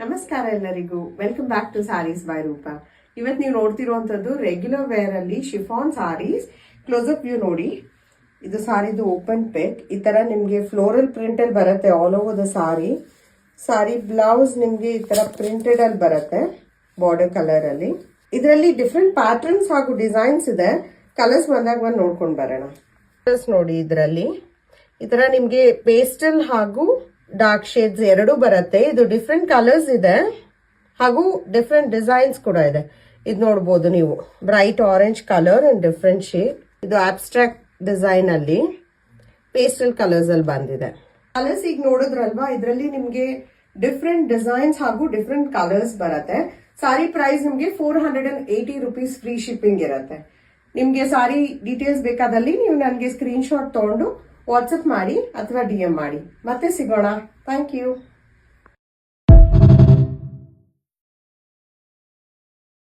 ನಮಸ್ಕಾರ ಎಲ್ಲರಿಗೂ, welcome back to saris by Roopa. ಇವತ್ತು ನೀವು ನೋಡ್ತಿರುವಂತದ್ದು ರೆಗ್ಯುಲರ್ ವೇರ್ ಅಲ್ಲಿ ಶಿಫಾನ್ ಸಾರೀಸ್. ಕ್ಲೋಸ್ಅಪ್ ವ್ಯೂ ನೋಡಿ. ಇದು ಸಾರಿದು ಓಪನ್ ಪೆಟ್. ಈ ತರ ನಿಮ್ಗೆ ಫ್ಲೋರಲ್ ಪ್ರಿಂಟ್ ಅಲ್ಲಿ ಬರುತ್ತೆ all over the sorry. Sorry blouse ನಿಮ್ಗೆ ಈ ತರ ಪ್ರಿಂಟೆಡ್ ಅಲ್ಲಿ ಬರುತ್ತೆ ಬಾರ್ಡರ್ ಕಲರ್ ಅಲ್ಲಿ. ಇದರಲ್ಲಿ ಡಿಫ್ರೆಂಟ್ ಪ್ಯಾಟರ್ನ್ಸ್ ಹಾಗೂ ಡಿಸೈನ್ಸ್ ಇದೆ. ಕಲರ್ಸ್ ಬಂದಾಗ ಬಂದು ನೋಡ್ಕೊಂಡು ಬರೋಣ. ಕಲರ್ಸ್ ನೋಡಿ, ಇದರಲ್ಲಿ ಈ ತರ ನಿಮ್ಗೆ ಪೇಸ್ಟಲ್ ಹಾಗೂ ಡಾರ್ಕ್ ಶೇಡ್ಸ್ ಎರಡೂ ಬರುತ್ತೆ. ಇದು ಡಿಫ್ರೆಂಟ್ ಕಲರ್ಸ್ ಇದೆ ಹಾಗೂ ಡಿಫ್ರೆಂಟ್ ಡಿಸೈನ್ಸ್ ಕೂಡ ಇದೆ. ಇದು ನೋಡ್ಬೋದು ನೀವು, bright orange colour and different shade. ಇದು ಅಬ್ಸ್ಟ್ರಾಕ್ಟ್ ಡಿಸೈನ್ ಅಲ್ಲಿ ಪೇಸ್ಟಲ್ ಕಲರ್ಸ್ ಅಲ್ಲಿ ಬಂದಿದೆ. ಕಲರ್ಸ್ ಈಗ ನೋಡಿದ್ರಲ್ವಾ, ಇದರಲ್ಲಿ ನಿಮ್ಗೆ ಡಿಫ್ರೆಂಟ್ ಡಿಸೈನ್ಸ್ ಹಾಗೂ ಡಿಫ್ರೆಂಟ್ ಕಲರ್ಸ್ ಬರುತ್ತೆ. ಸಾರಿ ಪ್ರೈಸ್ ನಿಮ್ಗೆ 480 rupees ಫ್ರೀ ಶಿಪ್ಪಿಂಗ್ ಇರುತ್ತೆ. ನಿಮ್ಗೆ ಸಾರಿ ಡೀಟೇಲ್ಸ್ ಬೇಕಾದಲ್ಲಿ ನೀವು ನನಗೆ ಸ್ಕ್ರೀನ್ ಶಾಟ್ ತಗೊಂಡು ವಾಟ್ಸಪ್ ಮಾಡಿ ಅಥವಾ DM ಮಾಡಿ. ಮತ್ತೆ ಸಿಗೋಣ. Thank you.